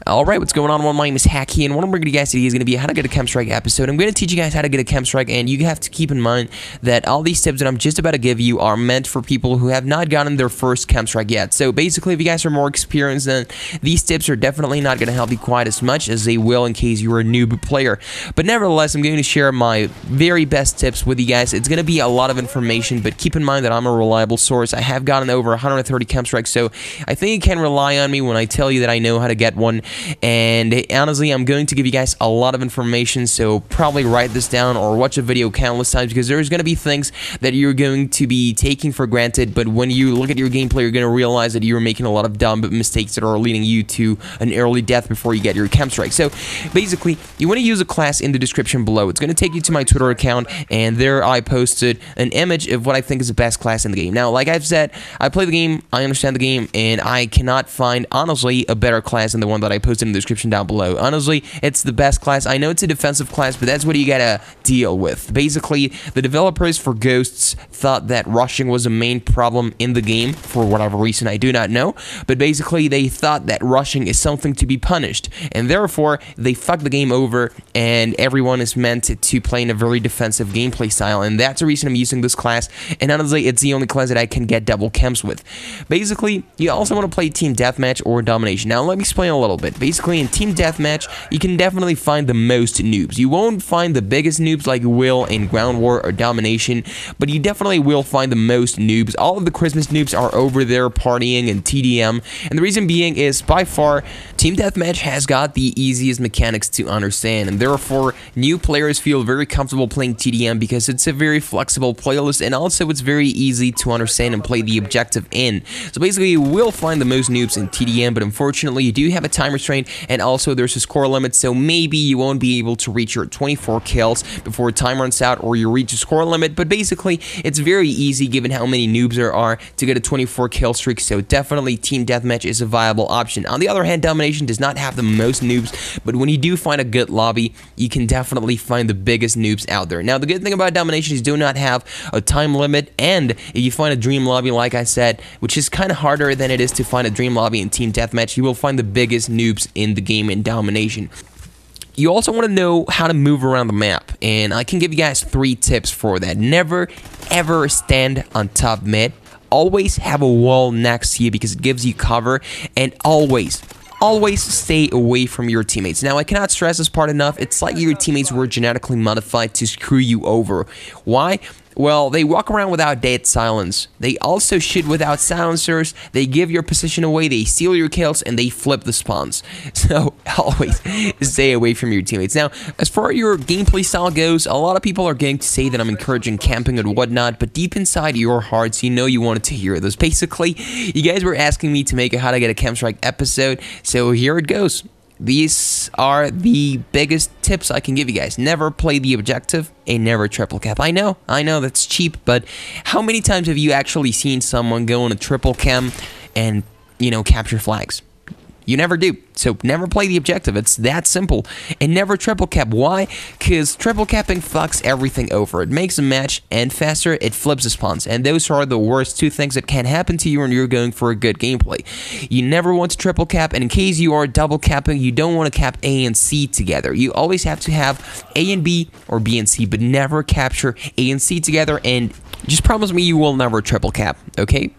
Alright, what's going on? My name is Hacky, and what I'm bringing you guys today is going to be how to get a KEM Strike episode. I'm going to teach you guys how to get a KEM Strike, and you have to keep in mind that all these tips that I'm just about to give you are meant for people who have not gotten their first KEM Strike yet. So basically, if you guys are more experienced, then these tips are definitely not going to help you quite as much as they will in case you're a noob player. But nevertheless, I'm going to share my very best tips with you guys. It's going to be a lot of information, but keep in mind that I'm a reliable source. I have gotten over 130 KEM Strikes, so I think you can rely on me when I tell you that I know how to get one. And honestly, I'm going to give you guys a lot of information, so probably write this down or watch a video countless times, because there's going to be things that you're going to be taking for granted, but when you look at your gameplay, you're going to realize that you're making a lot of dumb mistakes that are leading you to an early death before you get your KEM Strike. So basically, you want to use a class in the description below. It's going to take you to my Twitter account, and there I posted an image of what I think is the best class in the game. Now, like I've said, I play the game, I understand the game, and I cannot find, honestly, a better class than the one that I posted in the description down below. Honestly, it's the best class. I know it's a defensive class, but that's what you gotta deal with. Basically, the developers for Ghosts thought that rushing was a main problem in the game for whatever reason, I do not know, but basically they thought that rushing is something to be punished, and therefore they fucked the game over, and everyone is meant to play in a very defensive gameplay style, and that's the reason I'm using this class, and honestly, it's the only class that I can get double chems with. Basically, you also want to play Team Deathmatch or Domination. Now, let me explain a little bit. Basically, in Team Deathmatch, you can definitely find the most noobs. You won't find the biggest noobs like you will in Ground War or Domination, but you definitely will find the most noobs. All of the Christmas noobs are over there partying and TDM, and the reason being is, by far, Team Deathmatch has got the easiest mechanics to understand, and therefore, new players feel very comfortable playing TDM because it's a very flexible playlist, and also it's very easy to understand and play the objective in. So basically, you will find the most noobs in TDM, but unfortunately, you do have a time restraint, and also there's a score limit, so maybe you won't be able to reach your 24 kills before time runs out, or you reach a score limit, but basically, it's very easy given how many noobs there are to get a 24 kill streak, so definitely Team Deathmatch is a viable option. On the other hand, Domination does not have the most noobs, but when you do find a good lobby, you can definitely find the biggest noobs out there. Now, the good thing about Domination is you do not have a time limit, and if you find a dream lobby, like I said, which is kind of harder than it is to find a dream lobby in Team Deathmatch, you will find the biggest noobs in the game in Domination. You also want to know how to move around the map, and I can give you guys 3 tips for that. Never, ever stand on top mid. Always have a wall next to you because it gives you cover, and always stay away from your teammates. Now, I cannot stress this part enough. It's like your teammates were genetically modified to screw you over. Why? Well, they walk around without dead silence. They also shoot without silencers. They give your position away. They steal your kills, and they flip the spawns. So, always stay away from your teammates. Now, as far as your gameplay style goes, a lot of people are going to say that I'm encouraging camping and whatnot, but deep inside your hearts, you know you wanted to hear this. Basically, you guys were asking me to make a How to Get a KEM Strike episode, so here it goes. These are the biggest tips I can give you guys. Never play the objective and never triple cap. I know that's cheap, but how many times have you actually seen someone go on a triple chem and, you know, capture flags? You never do. So never play the objective. It's that simple. And never triple cap. Why? Because triple capping fucks everything over. It makes a match end faster, it flips the spawns. And those are the worst 2 things that can happen to you when you're going for a good gameplay. You never want to triple cap, and in case you are double capping, you don't want to cap A and C together. You always have to have A and B or B and C, but never capture A and C together, and just promise me you will never triple cap, okay?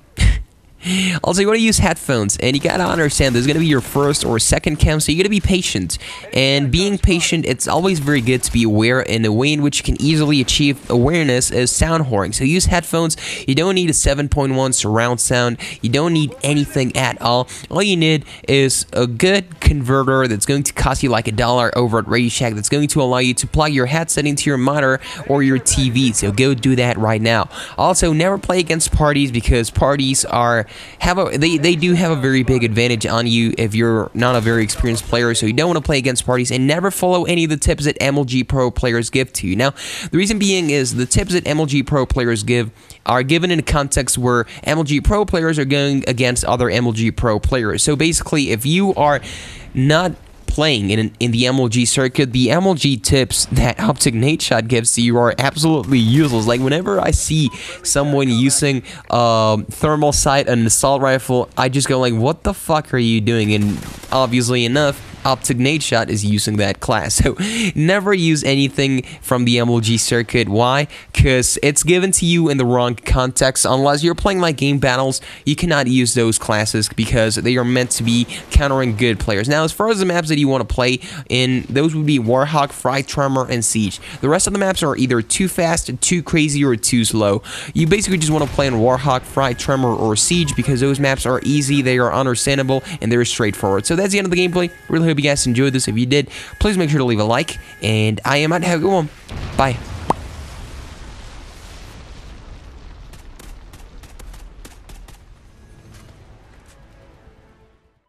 Also, you want to use headphones, and you gotta understand this is gonna be your first or second chem, so you gotta be patient. And being patient, it's always very good to be aware, and a way in which you can easily achieve awareness is sound whoring. So use headphones. You don't need a 7.1 surround sound. You don't need anything at all. All you need is a good converter that's going to cost you like $1 over at Radio Shack, that's going to allow you to plug your headset into your monitor or your TV. So go do that right now. Also, never play against parties, because parties are they do have a very big advantage on you if you're not a very experienced player, so you don't want to play against parties, and never follow any of the tips that MLG Pro players give to you. Now, the reason being is the tips that MLG Pro players give are given in a context where MLG Pro players are going against other MLG Pro players. So basically, if you are not playing in the MLG circuit, the MLG tips that Optic Nade Shot gives to you are absolutely useless. Like, whenever I see someone using thermal sight and assault rifle, I just go like, what the fuck are you doing? And obviously enough, Optic Nade Shot is using that class. So never use anything from the MLG circuit. Why? Because it's given to you in the wrong context. Unless you're playing like game battles, you cannot use those classes because they are meant to be countering good players. Now, as far as the maps that you want to play in, those would be Warhawk, Fright Tremor, and Siege. The rest of the maps are either too fast, too crazy, or too slow. You basically just want to play in Warhawk, Fright Tremor, or Siege because those maps are easy, they are understandable, and they're straightforward. So that's the end of the gameplay. Really hope you guys enjoyed this. If you did, please make sure to leave a like, and I am out. Have a good one. Bye.